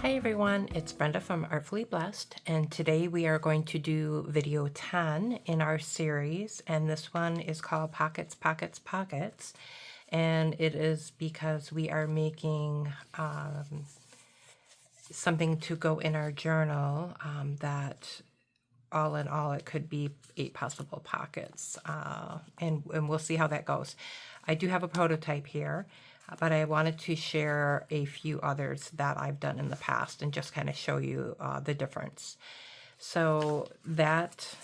Hi everyone, it's Brenda from Artfully Blessed, and today we are going to do video 10 in our series, and this one is called Pockets, Pockets, Pockets, and it is because we are making something to go in our journal that all in all it could be 8 possible pockets, and we'll see how that goes. I do have a prototype here, but I wanted to share a few others that I've done in the past and just kind of show you the difference. So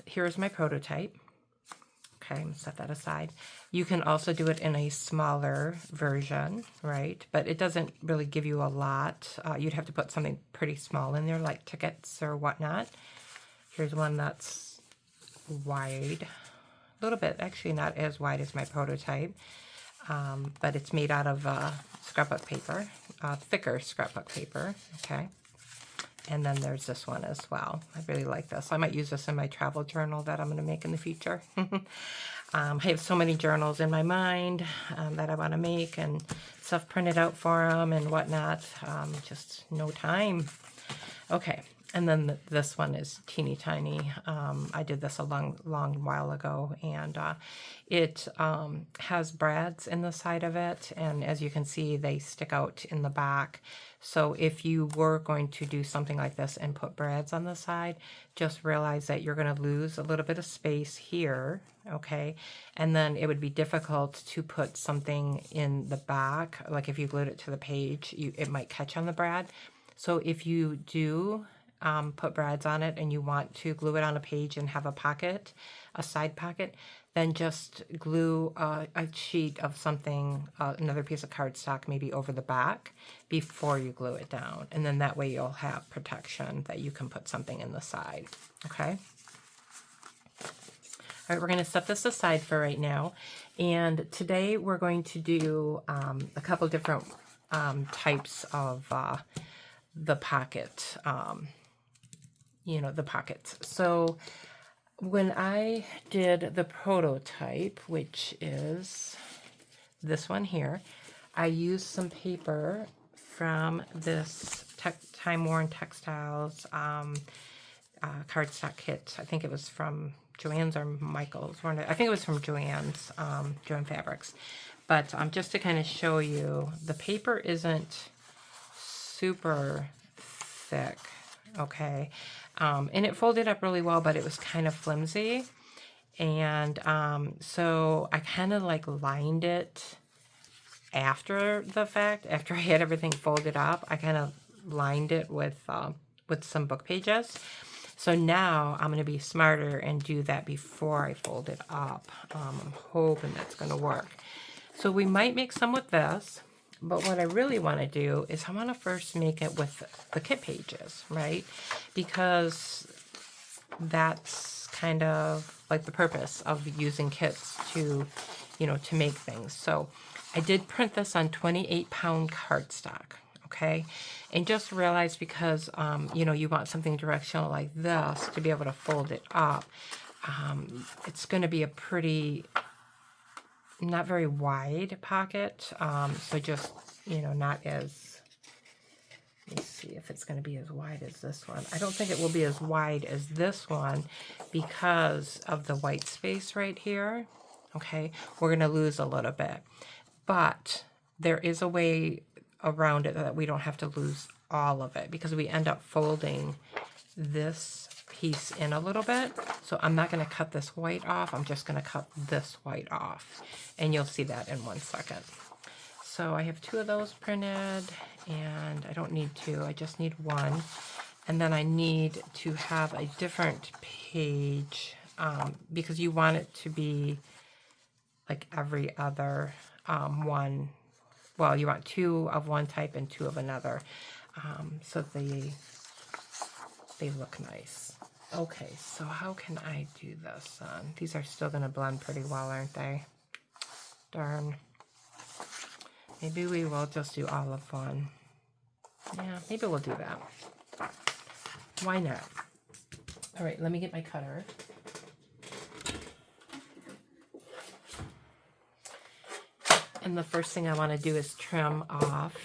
here's my prototype. Okay, I'm gonna set that aside. You can also do it in a smaller version, right? But it doesn't really give you a lot. You'd have to put something pretty small in there, like tickets or whatnot. Here's one that's wide, a little bit, actually not as wide as my prototype, but it's made out of scrapbook paper, thicker scrapbook paper, okay? And then there's this one as well. I really like this. I might use this in my travel journal that I'm going to make in the future. I have so many journals in my mind that I want to make and stuff printed out for them and whatnot. Just no time. Okay, and then this one is teeny tiny. I did this a long while ago, and it has brads in the side of it, and as you can see, they stick out in the back. So if you were going to do something like this and put brads on the side, just realize that you're going to lose a little bit of space here, okay? And then it would be difficult to put something in the back, like if you glued it to the page, it might catch on the brad. So if you do put brads on it and you want to glue it on a page and have a pocket, a side pocket, then just glue a sheet of something, another piece of cardstock maybe over the back before you glue it down. And then that way you'll have protection that you can put something in the side, okay? All right, we're going to set this aside for right now. And today we're going to do a couple different types of the pocket, the pockets. So when I did the prototype, which is this one here, I used some paper from this Time Worn Textiles cardstock kit. I think it was from Joann's or Michael's. I think it was from Joann's, Joann Fabrics. But just to kind of show you, the paper isn't super thick, okay? And it folded up really well, but it was kind of flimsy. And so I kind of like lined it after the fact, after I had everything folded up. I kind of lined it with some book pages. So now I'm going to be smarter and do that before I fold it up. I'm hoping that's going to work. So we might make some with this. But what I really want to do is I want to first make it with the kit pages, right? Because that's kind of like the purpose of using kits to, to make things. So I did print this on 28-pound cardstock, okay? And just realize because, you want something directional like this to be able to fold it up, it's going to be a pretty not very wide pocket, so just, not as, let me see if it's going to be as wide as this one. I don't think it will be as wide as this one because of the white space right here, okay? We're going to lose a little bit, but there is a way around it that we don't have to lose all of it because we end up folding this piece in a little bit. So I'm not going to cut this white off. I'm just going to cut this white off. And you'll see that in 1 second. So I have 2 of those printed, and I don't need 2. I just need 1. And then I need to have a different page because you want it to be like every other one. Well, you want 2 of one type and 2 of another. So they look nice. Okay, so how can I do this? These are still going to blend pretty well, aren't they? Darn. Maybe we will just do all of one. Yeah, maybe we'll do that. Why not? All right, let me get my cutter. And the first thing I want to do is trim off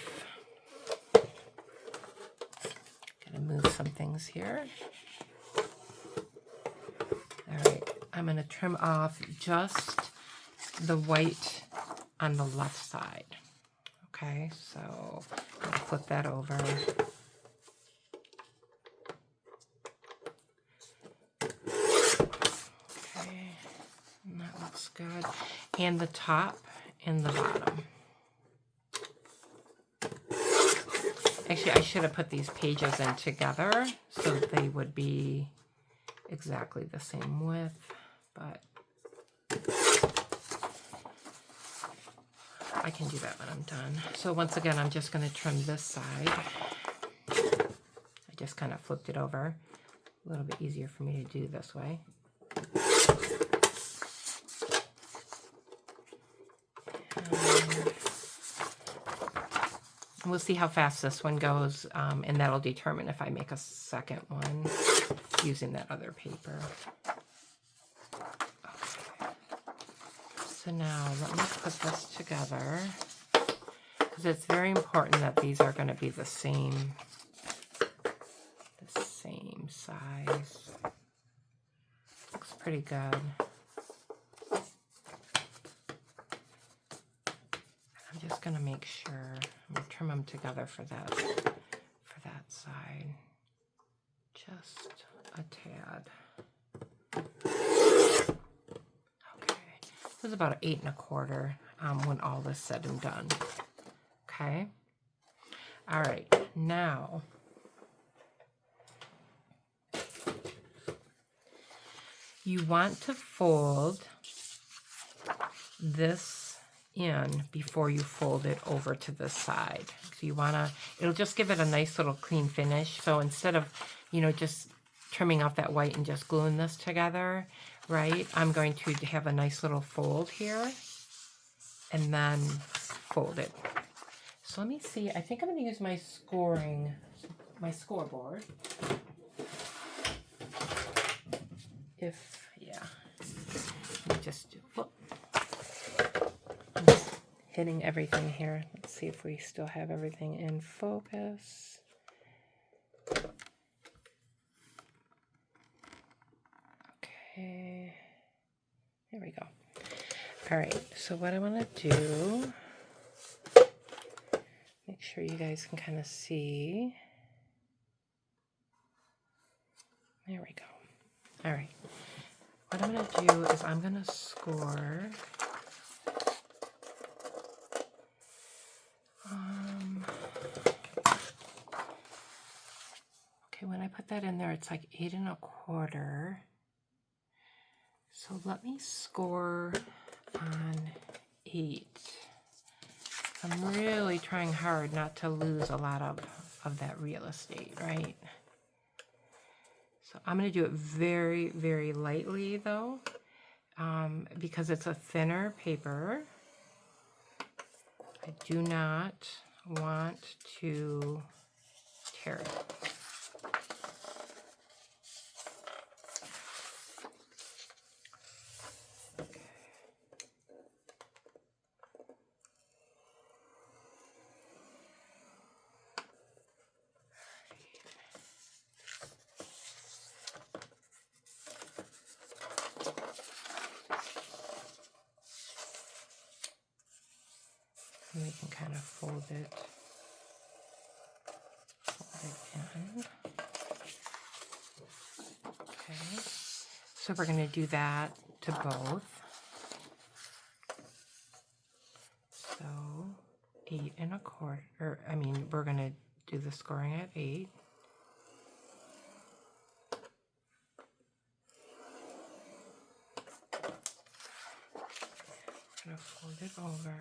some things here. All right, I'm going to trim off just the white on the left side. Okay, so I'm going to flip that over. Okay, and that looks good. And the top and the bottom. Actually, I should have put these pages in together so that they would be exactly the same width, but I can do that when I'm done. So once again, I'm just going to trim this side. I just kind of flipped it over. A little bit easier for me to do this way. And we'll see how fast this one goes, and that'll determine if I make a second one using that other paper. Okay. So now let me put this together, because it's very important that these are going to be the same size. Looks pretty good. I'm just going to make sure I'm going to trim them together for that side. Just a tad. Okay, this is about an 8 1/4 when all is said and done. Okay. All right. Now, you want to fold this in before you fold it over to the side. So you want to, it'll just give it a nice little clean finish. So instead of, just trimming off that white and just gluing this together, right, I'm going to have a nice little fold here and then fold it. So let me see, I think I'm going to use my scoreboard. Let me just do, I'm just hitting everything here. Let's see if we still have everything in focus. Okay, there we go. All right, so what I want to do, make sure you guys can kind of see. There we go. All right, what I'm going to do is I'm going to score okay, when I put that in there, it's like 8 1/4. So let me score on 8. I'm really trying hard not to lose a lot of that real estate, right? So I'm going to do it very, very lightly, though, because it's a thinner paper. I do not want to tear it. And we can kind of fold it in. Okay, so we're going to do that to both. So 8 1/4, or I mean, we're going to do the scoring at 8. I'm going to fold it over.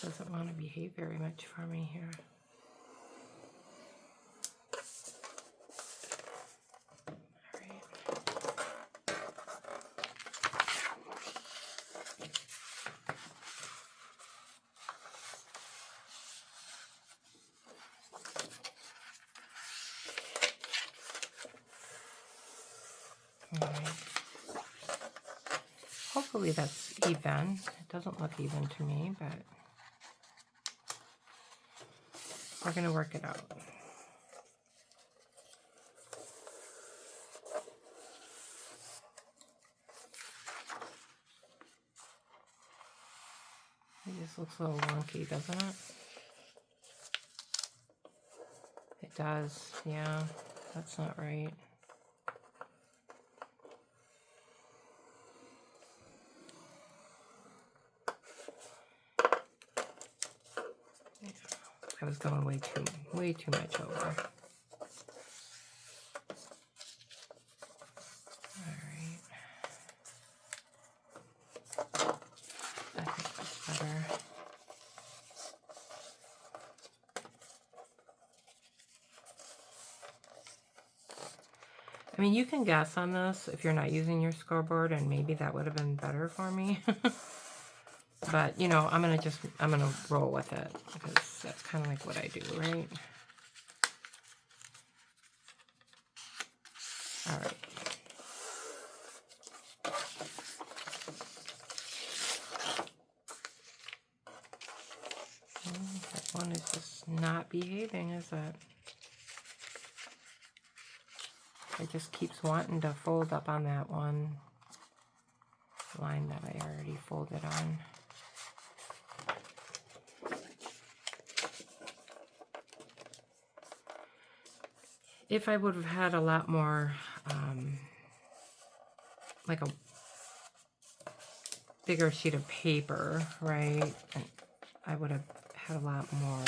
Doesn't want to behave very much for me here. All right. All right. Hopefully that's even. It doesn't look even to me, but we're going to work it out. It just looks a little wonky, doesn't it? It does, yeah. That's not right. Yeah. I was going way too much over. I mean, you can guess on this if you're not using your scoreboard, and maybe that would have been better for me. But, you know, I'm gonna roll with it because that's kind of like what I do, right? All right. That one is just not behaving, is it? It just keeps wanting to fold up on that one line that I already folded on. If I would have had a lot more, like a bigger sheet of paper, right, and I would have had a lot more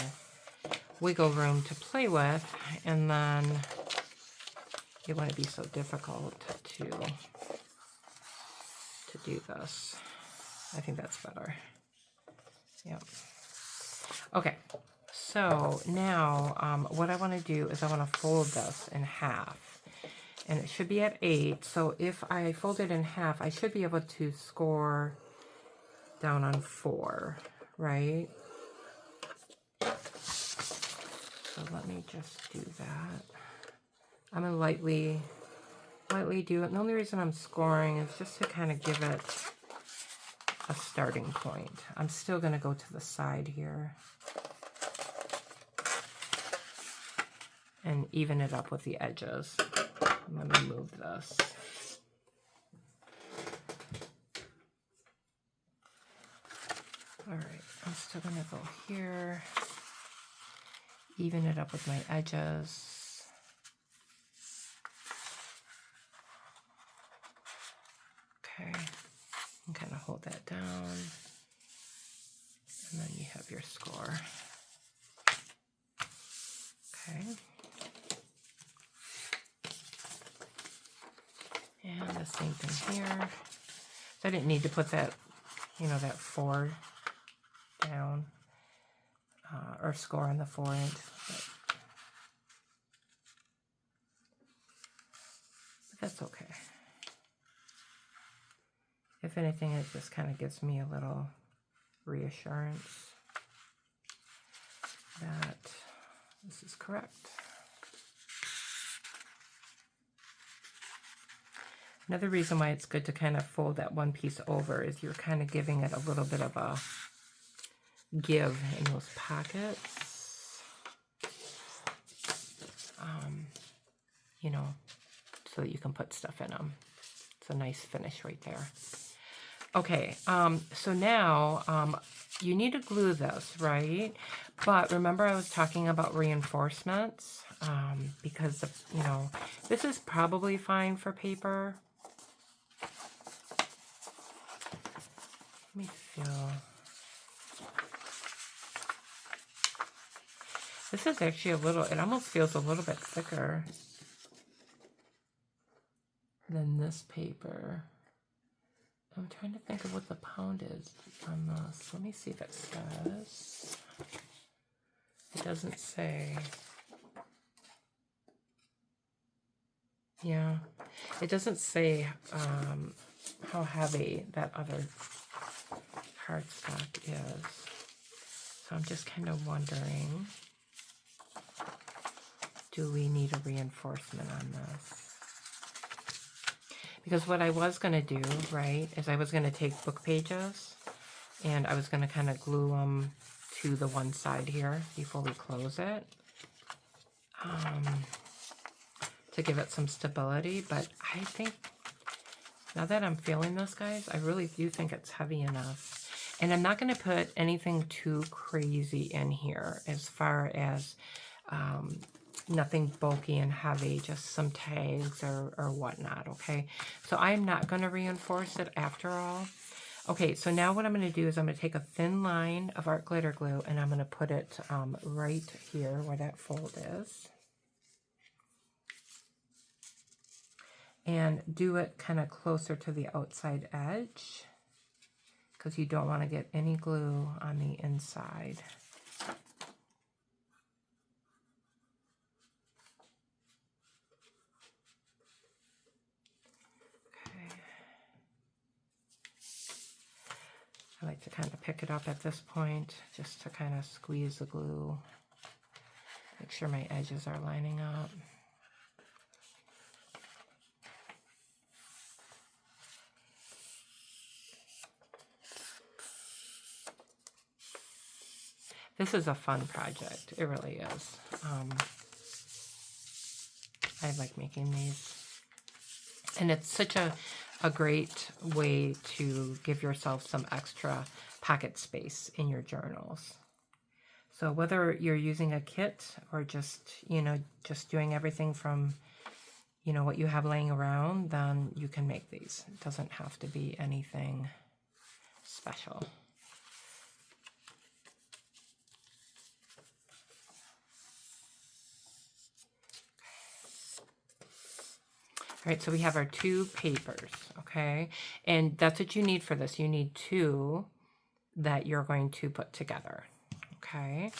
wiggle room to play with, and then it wouldn't be so difficult to do this. I think that's better. Yep. Okay, so now what I want to do is I want to fold this in half, and it should be at 8. So if I fold it in half, I should be able to score down on 4, right? So let me just do that. I'm gonna lightly do it. And the only reason I'm scoring is just to kind of give it a starting point. I'm still gonna go to the side here and even it up with the edges. Let me move this. All right, I'm still gonna go here, even it up with my edges. Okay, and kind of hold that down, and then you have your score. Okay. And the same thing here. So I didn't need to put that, you know, that 4 down, or score on the 4-inch. But that's okay. If anything, it just kind of gives me a little reassurance that this is correct. Another reason why it's good to kind of fold that one piece over is you're kind of giving it a little bit of a give in those pockets. You know, so that you can put stuff in them. It's a nice finish right there. Okay, so now you need to glue this, right? But remember I was talking about reinforcements, because, you know, this is probably fine for paper. Let me feel. This is actually a little, it almost feels a little bit thicker than this paper. I'm trying to think of what the pound is on this. Let me see if it says. It doesn't say. Yeah, it doesn't say how heavy that other cardstock is. So I'm just kind of wondering, do we need a reinforcement on this? Because what I was going to do, right, is I was going to take book pages and I was going to kind of glue them to the one side here before we close it to give it some stability. But I think, now that I'm feeling this, guys, I really do think it's heavy enough. And I'm not going to put anything too crazy in here as far as nothing bulky and heavy, just some tags or whatnot, okay? So I'm not going to reinforce it after all. Okay, so now what I'm going to do is I'm going to take a thin line of art glitter glue and I'm going to put it right here where that fold is. And do it kind of closer to the outside edge because you don't want to get any glue on the inside. I like to kind of pick it up at this point just to kind of squeeze the glue. Make sure my edges are lining up. This is a fun project. It really is. I like making these. And it's such a great way to give yourself some extra pocket space in your journals. So whether you're using a kit or just, just doing everything from, what you have laying around, then you can make these. It doesn't have to be anything special. All right, so we have our two papers, okay? And that's what you need for this. You need two that you're going to put together, okay?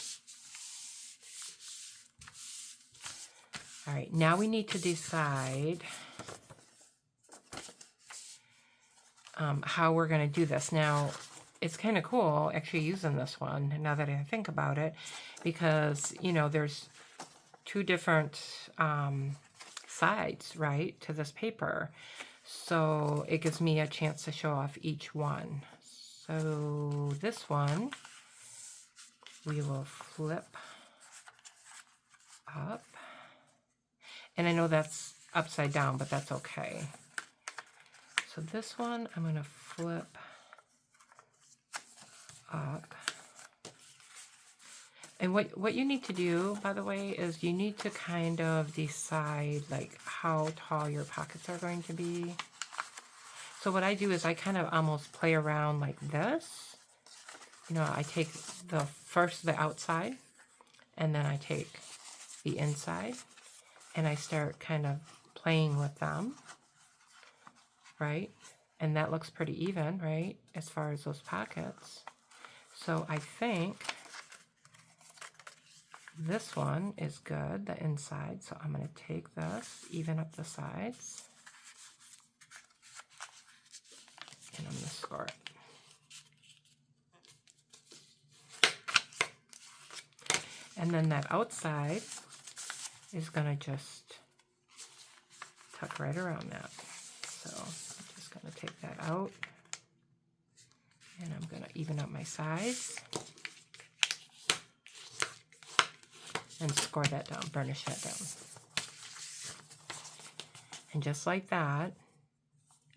All right, now we need to decide how we're going to do this. Now, it's kind of cool actually using this one, now that I think about it, because, there's two different sides, right, to this paper. So it gives me a chance to show off each one. So this one, we will flip up. And I know that's upside down, but that's okay. So this one, I'm going to flip up. And what you need to do, by the way, is you need to kind of decide like how tall your pockets are going to be. So what I do is I kind of almost play around like this. I take the outside, and then I take the inside, and I start kind of playing with them, right? And that looks pretty even, right, as far as those pockets. So I think this one is good, the inside, so I'm going to take this, even up the sides, and I'm going to score it. And then that outside is going to just tuck right around that. So I'm just going to take that out, and I'm going to even up my sides. And score that down, burnish that down. And just like that,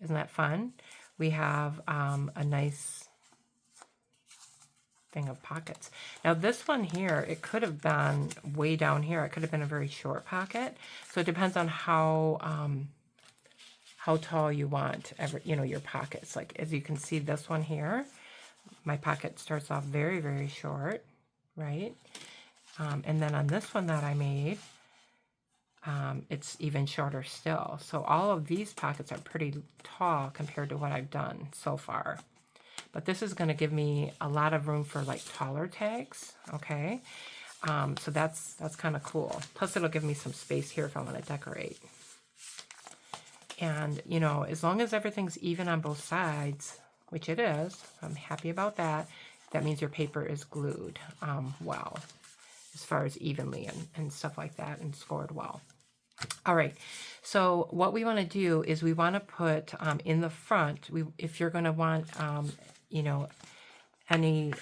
isn't that fun? We have a nice thing of pockets. Now this one here, it could have been way down here. It could have been a very short pocket. So it depends on how tall you want your pockets. Like as you can see, this one here, my pocket starts off very, very short, right? And then on this one that I made, it's even shorter still. So all of these pockets are pretty tall compared to what I've done so far. But this is going to give me a lot of room for like taller tags, okay? So that's kind of cool. Plus it'll give me some space here if I want to decorate. And, as long as everything's even on both sides, which it is, I'm happy about that. That means your paper is glued well, as far as evenly and stuff like that, and scored well. All right, so what we want to do is we want to put in the front, if you're going to want, you know, any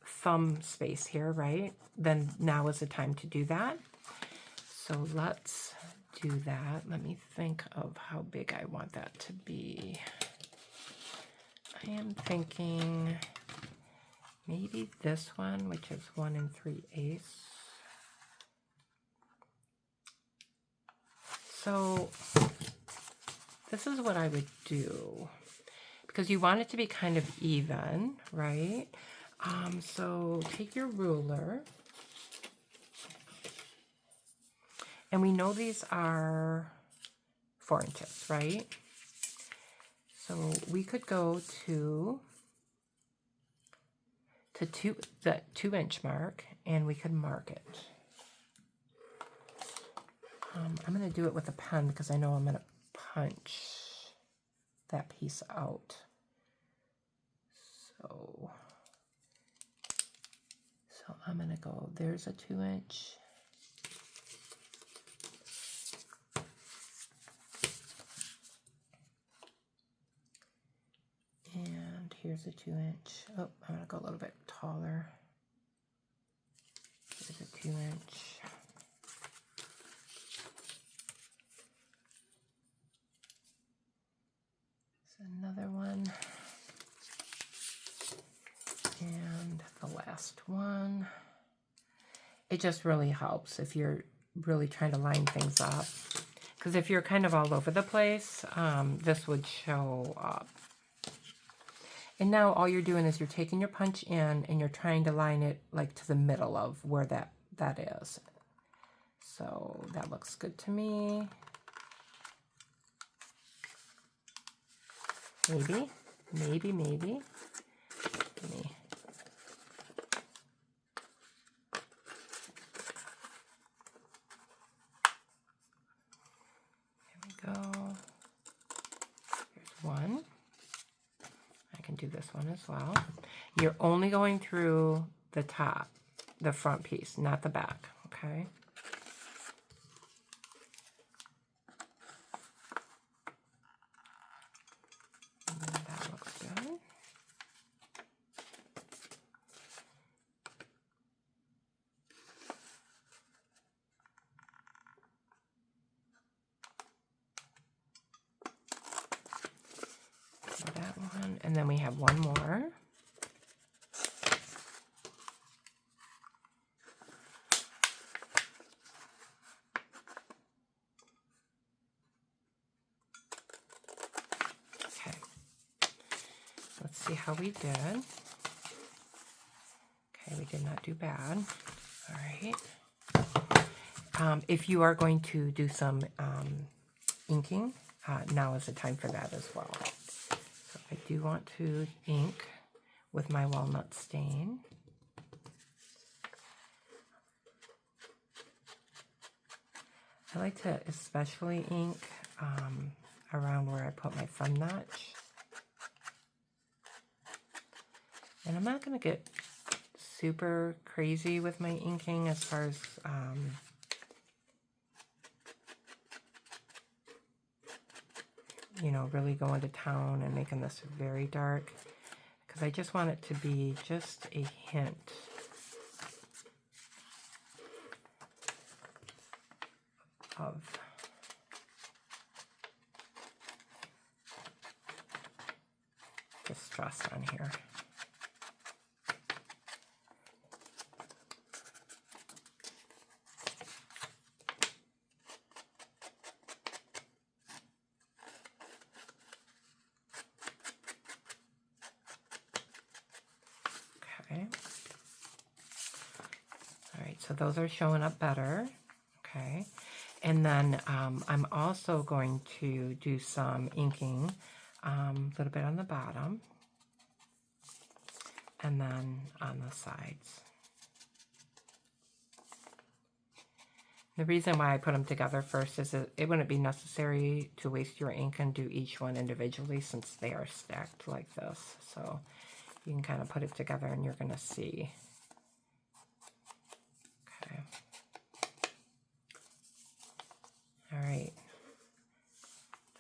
thumb space here, right? Then now is the time to do that. So let's do that. Let me think of how big I want that to be. I am thinking maybe this one, which is 1 3/8. So this is what I would do, because you want it to be kind of even, right? So take your ruler, and we know these are 4 inches, right? So we could go to the 2-inch mark, and we could mark it. I'm going to do it with a pen because I know I'm going to punch that piece out. So I'm going to go, there's a 2-inch. And here's a 2-inch. Oh, I'm going to go a little bit taller. Here's a 2-inch. Another one, and the last one. It just really helps if you're really trying to line things up, because if you're kind of all over the place, this would show up. And now all you're doing is you're taking your punch in and you're trying to line it like to the middle of where that is. So that looks good to me. Maybe. Let me. Here we go. Here's one. I can do this one as well. You're only going through the top, the front piece, not the back, okay? That looks good. That one, and then we have one more. Okay, let's see how we did. Okay, we did not do bad. All right. If you are going to do some inking, now is the time for that as well. So I do want to ink with my walnut stain. I like to especially ink around where I put my thumb notch. And I'm not going to get super crazy with my inking as far as you know, really going to town and making this very dark, because I just want it to be just a hint of distress on here. Okay. All right, so those are showing up better. Okay. And then I'm also going to do some inking a little bit on the bottom and then on the sides. The reason why I put them together first is that it wouldn't be necessary to waste your ink and do each one individually since they are stacked like this. So you can kind of put it together and you're going to see. Okay. All right,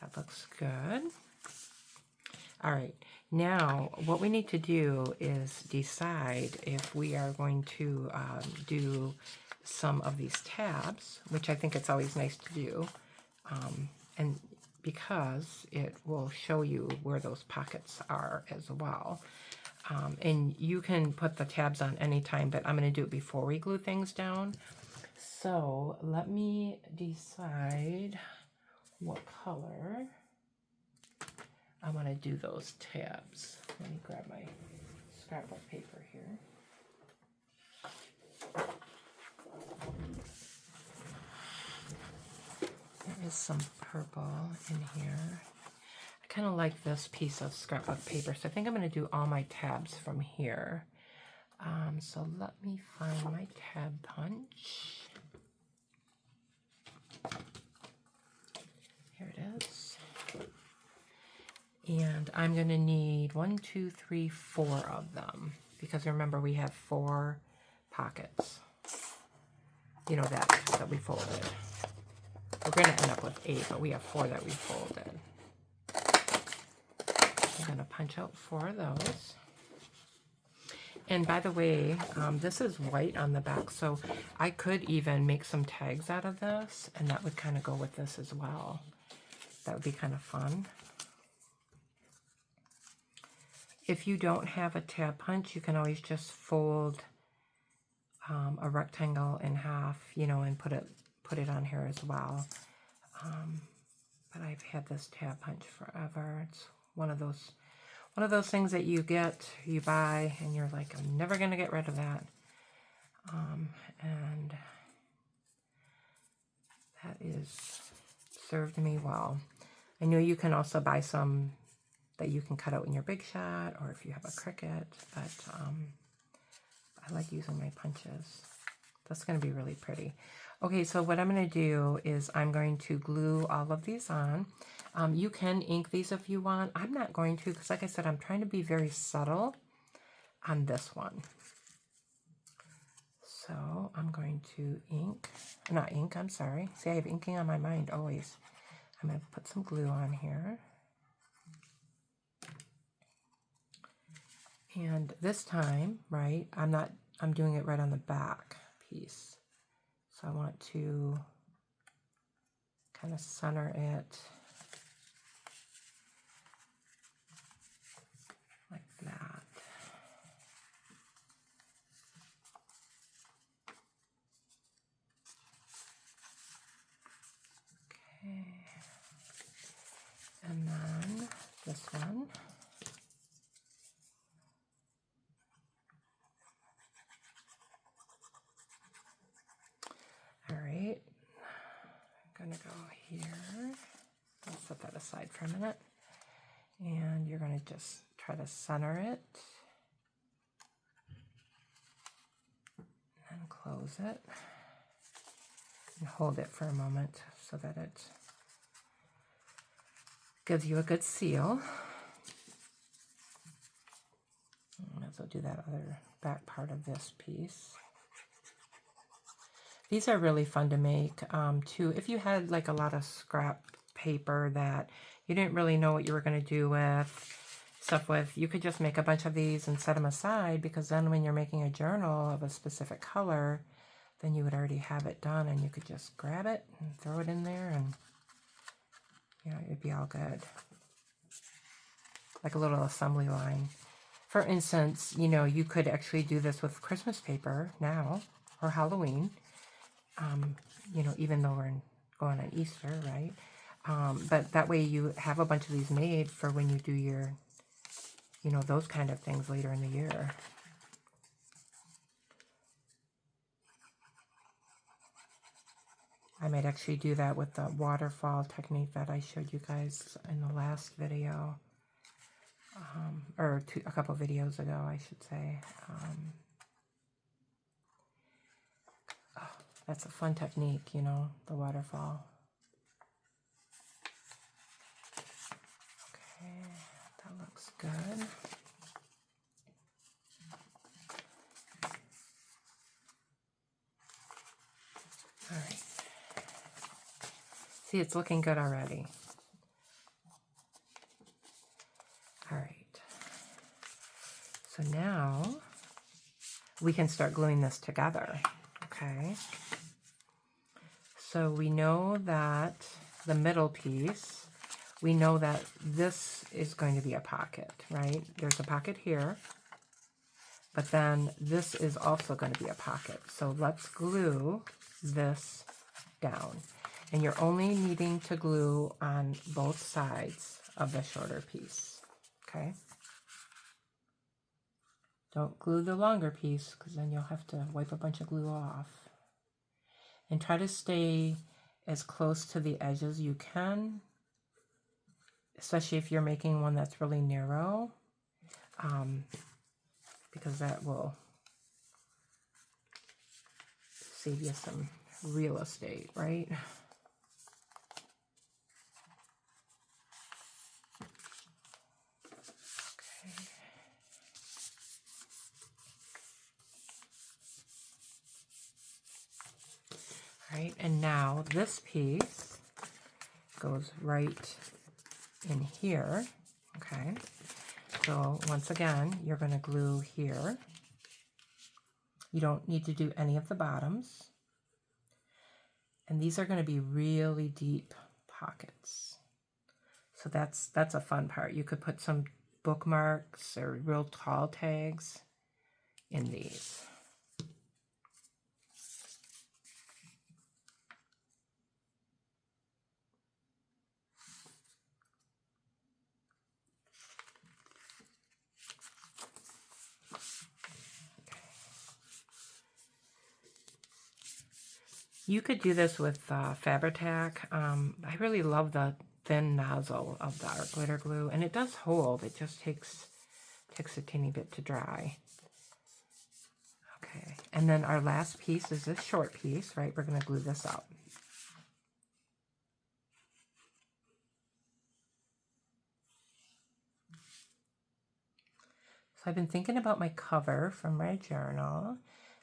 that looks good. All right, now what we need to do is decide if we are going to do some of these tabs, which I think it's always nice to do, and because it will show you where those pockets are as well. And you can put the tabs on anytime, but I'm going to do it before we glue things down. So let me decide what color I want to do those tabs. Let me grab my scrapbook paper here. There is some purple in here. I kind of like this piece of scrapbook paper, so I think I'm going to do all my tabs from here. So let me find my tab punch. Here it is. And I'm going to need 1, 2, 3, 4 of them, because remember we have 4 pockets, you know, that we folded. We're going to end up with 8, but we have 4 that we folded. I'm going to punch out 4 of those. And by the way, this is white on the back, so I could even make some tags out of this, and that would kind of go with this as well. That would be kind of fun. If you don't have a tab punch, you can always just fold a rectangle in half, you know, and put it on here as well. But I've had this tab punch forever. It's one of those things that you buy, and you're like, I'm never gonna get rid of that. And that is served me well. I know you can also buy some that you can cut out in your Big Shot, or if you have a Cricut, but I like using my punches. That's going to be really pretty. Okay, so what I'm going to do is I'm going to glue all of these on. You can ink these if you want. I'm not going to, because like I said, I'm trying to be very subtle on this one. So I'm going to I'm sorry. See, I have inking on my mind always. I'm going to put some glue on here. And this time, right, I'm doing it right on the back piece. So I want to kind of center it like that. Okay. And then this one. All right, I'm gonna go here. I'll set that aside for a minute. And you're gonna just try to center it. And close it. And hold it for a moment so that it gives you a good seal. Might as well do that other back part of this piece. These are really fun to make too. If you had like a lot of scrap paper that you didn't really know what you were going to do with, you could just make a bunch of these and set them aside, because then when you're making a journal of a specific color, then you would already have it done, and you could just grab it and throw it in there, and you know, it'd be all good. Like a little assembly line. For instance, you know, you could actually do this with Christmas paper now, or Halloween. You know, even though we're going on Easter, right? But that way you have a bunch of these made for when you do your, you know, those kind of things later in the year. I might actually do that with the waterfall technique that I showed you guys in the last video. Or a couple videos ago, I should say. That's a fun technique, you know, the waterfall. Okay, that looks good. All right. See, it's looking good already. All right. So now we can start gluing this together, okay? So we know that the middle piece, we know that this is going to be a pocket, right? There's a pocket here, but then this is also going to be a pocket. So let's glue this down. And you're only needing to glue on both sides of the shorter piece, okay? Don't glue the longer piece because then you'll have to wipe a bunch of glue off. And try to stay as close to the edge as you can, especially if you're making one that's really narrow, because that will save you some real estate, right? Right, and now this piece goes right in here, okay? So once again, you're going to glue here. You don't need to do any of the bottoms. And these are going to be really deep pockets. So that's a fun part. You could put some bookmarks or real tall tags in these. You could do this with Fabri-Tac. I really love the thin nozzle of the art glitter glue, and it does hold. It just takes a teeny bit to dry. Okay, and then our last piece is this short piece, right? We're going to glue this up. So I've been thinking about my cover from my journal.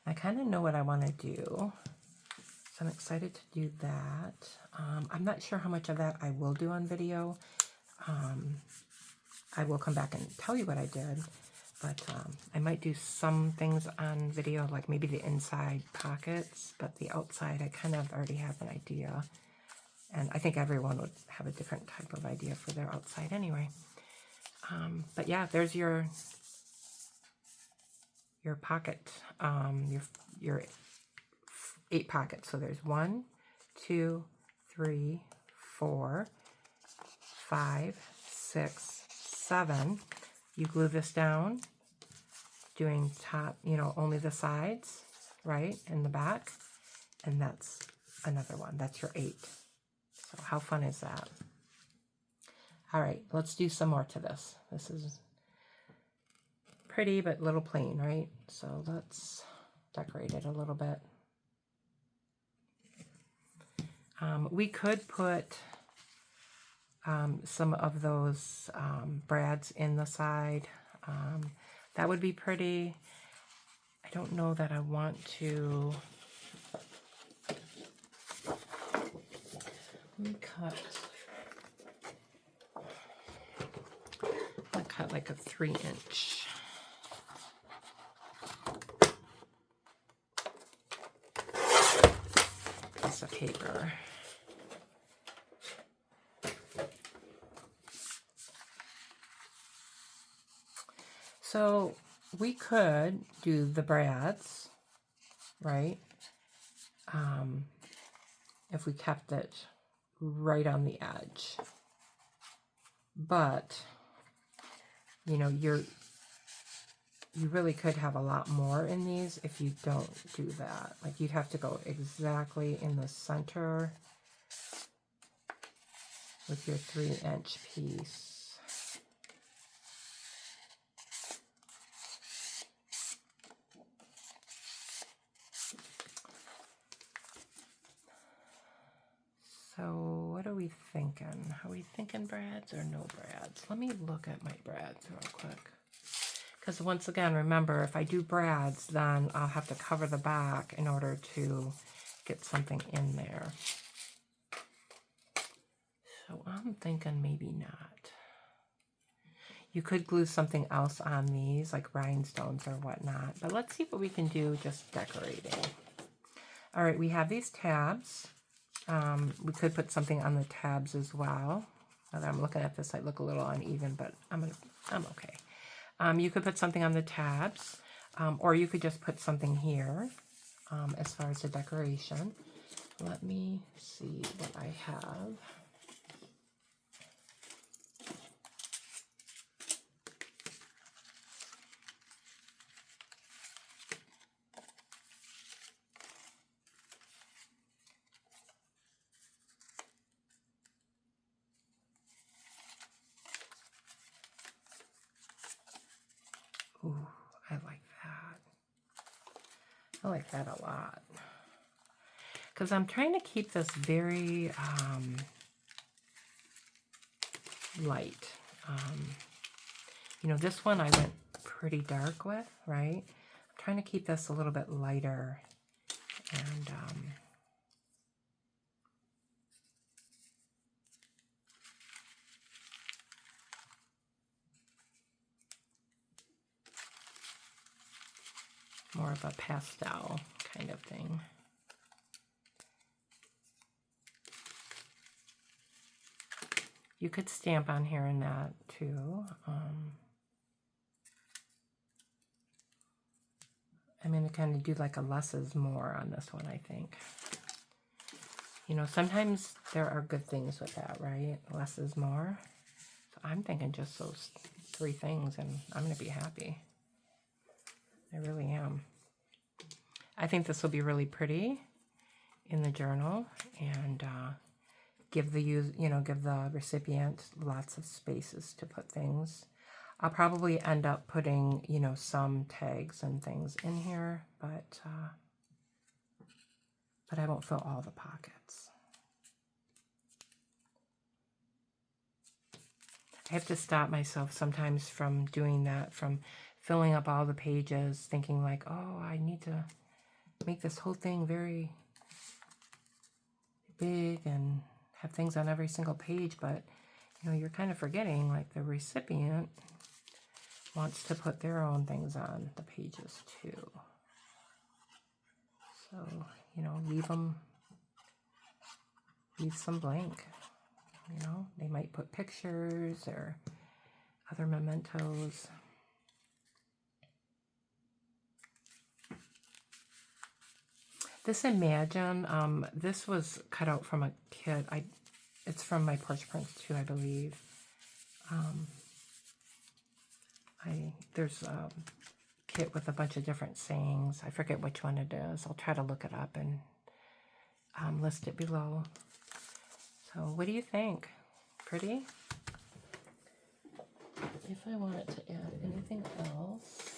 I kind of know what I want to do. So I'm excited to do that. I'm not sure how much of that I will do on video. I will come back and tell you what I did, but I might do some things on video, like maybe the inside pockets, but the outside I kind of already have an idea. And I think everyone would have a different type of idea for their outside anyway. But yeah, there's your pocket, your 8 pockets. So there's 1, 2, 3, 4, 5, 6, 7. You glue this down, doing top, only the sides, right, and the back, and that's another one. That's your 8. So how fun is that? All right, let's do some more to this. This is pretty but a little plain, right? So let's decorate it a little bit. We could put some of those brads in the side. That would be pretty. I don't know that I want to. Let me cut. I cut like a 3-inch. Piece of paper. So we could do the brads, right? If we kept it right on the edge. But, you really could have a lot more in these if you don't do that. Like you'd have to go exactly in the center with your 3-inch piece. So what are we thinking? Are we thinking brads or no brads? Let me look at my brads real quick. Because once again, remember, if I do brads, then I'll have to cover the back in order to get something in there. So I'm thinking maybe not. You could glue something else on these, like rhinestones or whatnot. But let's see what we can do just decorating. All right, we have these tabs. We could put something on the tabs as well. Now that I'm looking at this, I look a little uneven, but I'm okay. You could put something on the tabs, or you could just put something here as far as the decoration. Let me see what I have. Ooh, I like that. I like that a lot. Because I'm trying to keep this very light. You know, this one I went pretty dark with, right? I'm trying to keep this a little bit lighter and more of a pastel kind of thing. You could stamp on here and that too. I'm going to kind of do like a less is more on this one, I think. You know, sometimes there are good things with that, right? Less is more. So I'm thinking just those 3 things and I'm going to be happy. I really am. I think this will be really pretty in the journal and give the recipient lots of spaces to put things. I'll probably end up putting, you know, some tags and things in here, but I won't fill all the pockets. I have to stop myself sometimes from doing that, from filling up all the pages, thinking like, oh, I need to make this whole thing very big and have things on every single page, but you know, you're kind of forgetting like the recipient wants to put their own things on the pages too. So, you know, leave some blank. You know, they might put pictures or other mementos. This Imagine, this was cut out from a kit. It's from my Porch Prints too, I believe. There's a kit with a bunch of different sayings. I forget which one it is. I'll try to look it up and list it below. So what do you think? Pretty? If I wanted to add anything else,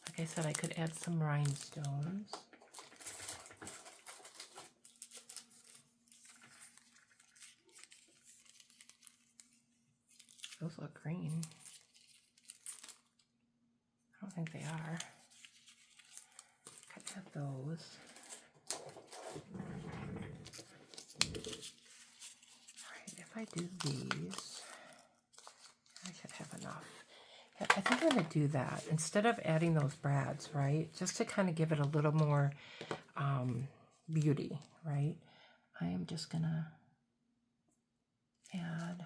like I said, I could add some rhinestones. Those look green. I don't think they are. Could add those. Alright, if I do these, I should have enough. Yeah, I think I'm going to do that instead of adding those brads, right? Just to kind of give it a little more beauty, right? I am just going to add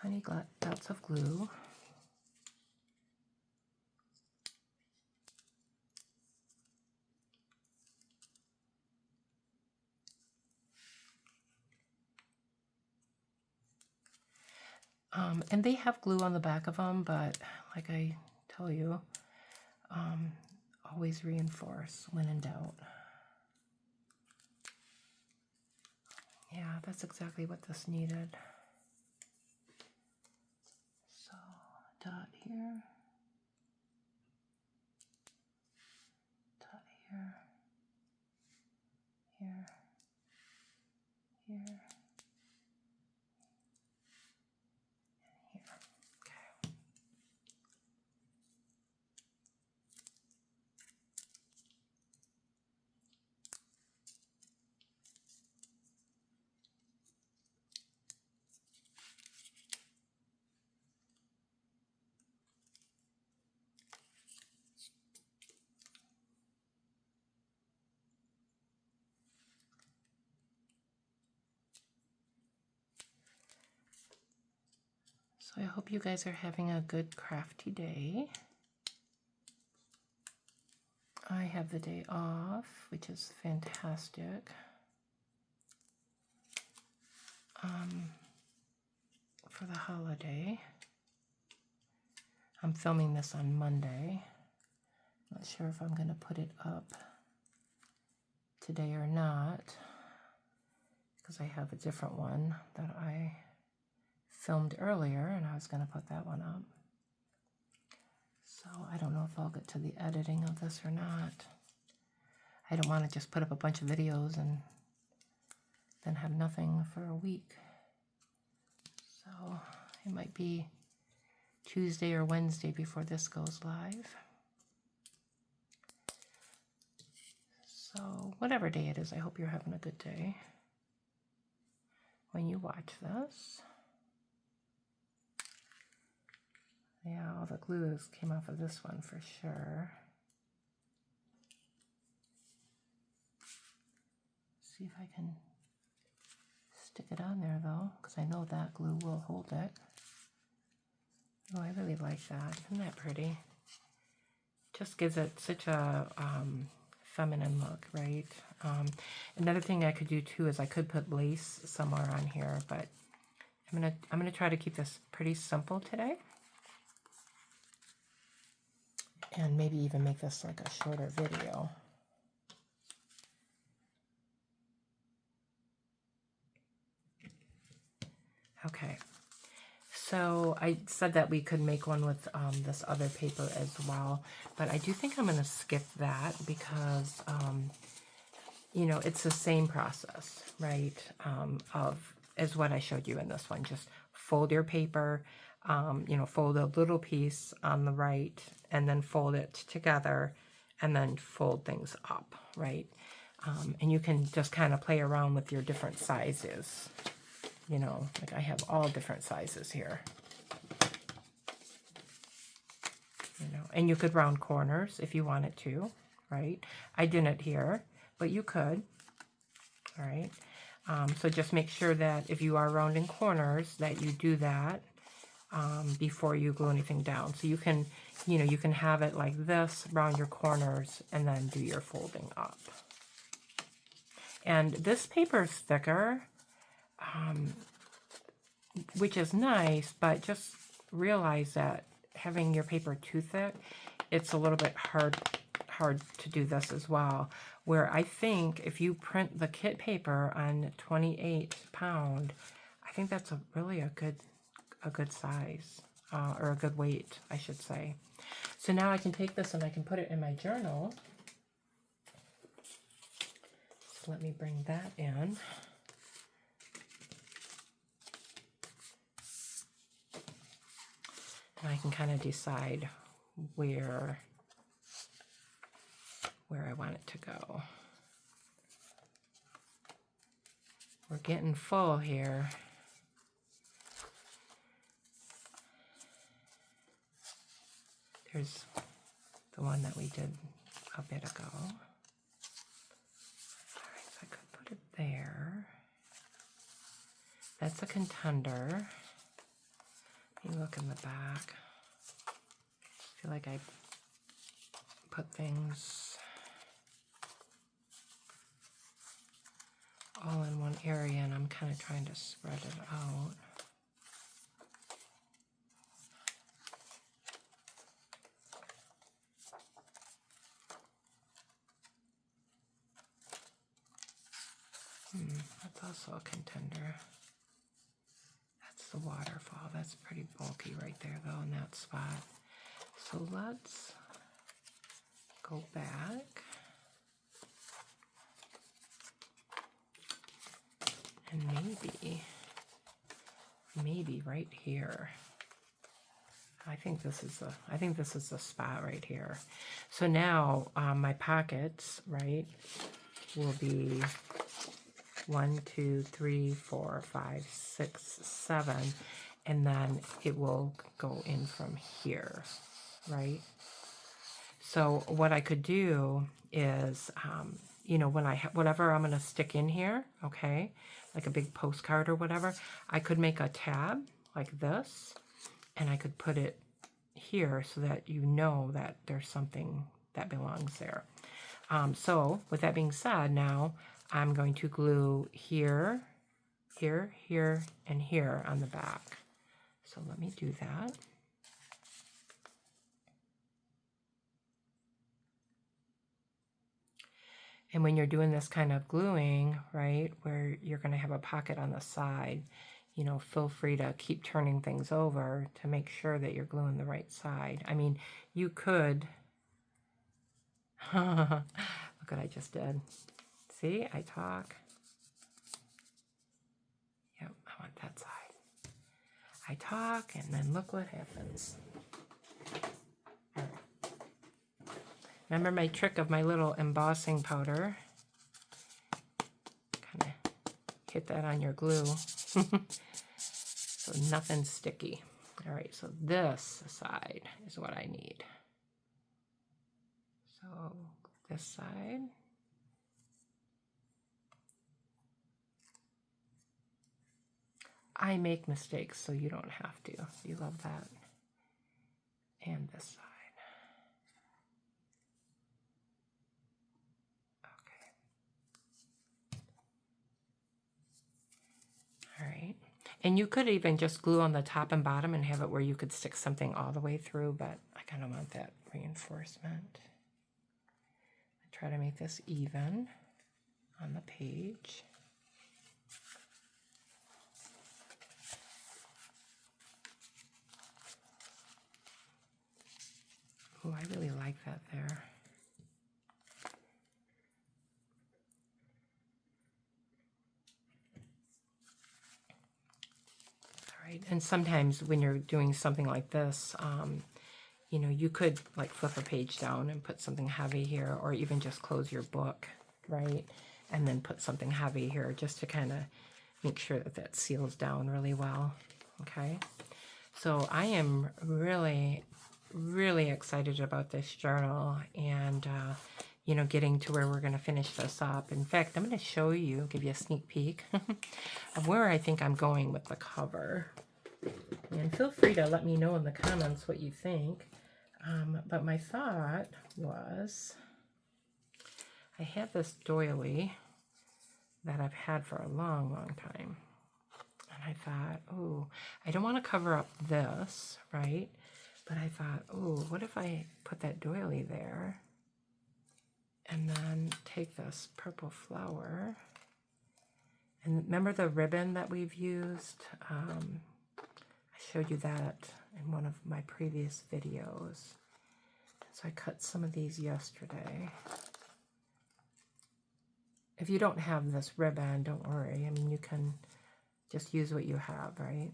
tiny dots of glue. And they have glue on the back of them, but like I tell you, always reinforce when in doubt. Yeah, that's exactly what this needed. So, dot here, dot here, here, here, and here. Okay. So I hope you guys are having a good crafty day. I have the day off, which is fantastic. For the holiday. I'm filming this on Monday. Not sure if I'm going to put it up today or not, because I have a different one that I filmed earlier, and I was going to put that one up. So I don't know if I'll get to the editing of this or not. I don't want to just put up a bunch of videos and then have nothing for a week. So it might be Tuesday or Wednesday before this goes live. So whatever day it is, I hope you're having a good day when you watch this. Yeah, all the glues came off of this one for sure. See if I can stick it on there though, because I know that glue will hold it. Oh, I really like that. Isn't that pretty? Just gives it such a feminine look, right? Another thing I could do too is I could put lace somewhere on here, but I'm gonna try to keep this pretty simple today, and maybe even make this like a shorter video. Okay. So I said that we could make one with this other paper as well, but I do think I'm going to skip that because, you know, it's the same process, right, as what I showed you in this one. Just fold your paper, you know, fold a little piece on the right, and then fold it together, and then fold things up, right? And you can just kind of play around with your different sizes. You know, like I have all different sizes here. You know, and you could round corners if you wanted to, right? I didn't here, but you could, all right? So just make sure that if you are rounding corners that you do that before you glue anything down. So you can, you know, you can have it like this, round your corners, and then do your folding up. And this paper is thicker, which is nice, but just realize that having your paper too thick, it's a little bit hard to do this as well. Where I think if you print the kit paper on 28 pound, I think that's really a good size, or a good weight, I should say. So now I can take this and I can put it in my journal. So let me bring that in. And I can kind of decide where I want it to go. We're getting full here. There's the one that we did a bit ago. All right, so I could put it there. That's a contender. You look in the back. I feel like I put things all in one area, and I'm kind of trying to spread it out. That's also a contender. That's the waterfall. That's pretty bulky right there, though, in that spot. So let's go back. And maybe right here. I think this is the spot right here. So now my pockets, right, will be 1, 2, 3, 4, 5, 6, 7, and then it will go in from here, right? So what I could do is, you know, when whatever I'm going to stick in here, okay, like a big postcard or whatever, I could make a tab like this, and I could put it here so that you know that there's something that belongs there. So with that being said, now I'm going to glue here, here, here, and here on the back. So let me do that. And when you're doing this kind of gluing, right, where you're going to have a pocket on the side, you know, feel free to keep turning things over to make sure that you're gluing the right side. I mean, you could, look what I just did. See, I talk. Yep, I want that side. I talk, and then look what happens. All right. Remember my trick of my little embossing powder? Kind of hit that on your glue. So nothing's sticky. All right, so this side is what I need. So this side. I make mistakes, so you don't have to. You love that. And this side. Okay. All right. And you could even just glue on the top and bottom and have it where you could stick something all the way through, but I kind of want that reinforcement. I try to make this even on the page. Oh, I really like that there. All right, and sometimes when you're doing something like this, you know, you could like flip a page down and put something heavy here, or even just close your book, right? And then put something heavy here just to kind of make sure that that seals down really well, okay? So I am really excited about this journal and, you know, getting to where we're going to finish this up. In fact, I'm going to show you, give you a sneak peek of where I think I'm going with the cover. And feel free to let me know in the comments what you think. But my thought was, I have this doily that I've had for a long time. And I thought, oh, I don't want to cover up this, right? But I thought, oh, what if I put that doily there and then take this purple flower, and remember the ribbon that we've used? I showed you that in one of my previous videos. So I cut some of these yesterday. If you don't have this ribbon, don't worry. I mean, you can just use what you have, right?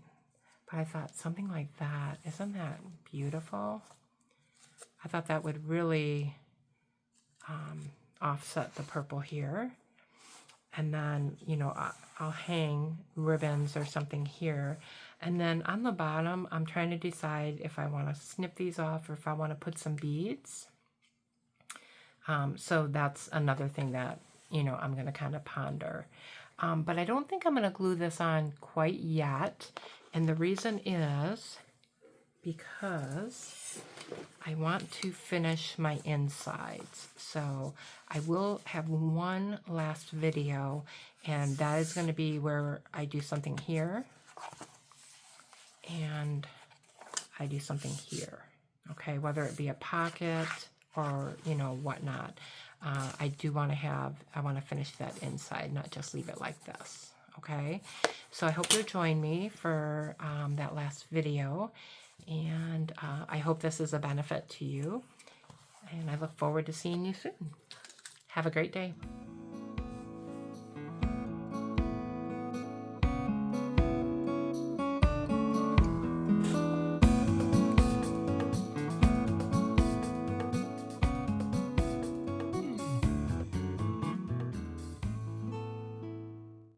But I thought something like that, isn't that beautiful? I thought that would really offset the purple here. And then, you know, I'll hang ribbons or something here. And then on the bottom, I'm trying to decide if I want to snip these off or if I want to put some beads. So that's another thing that, you know, I'm going to kind of ponder. But I don't think I'm going to glue this on quite yet. And the reason is because I want to finish my insides. So I will have one last video, and that is going to be where I do something here and I do something here. Okay, whether it be a pocket or, you know, whatnot. I want to finish that inside, not just leave it like this. Okay, so I hope you'll join me for that last video, and I hope this is a benefit to you, and I look forward to seeing you soon. Have a great day.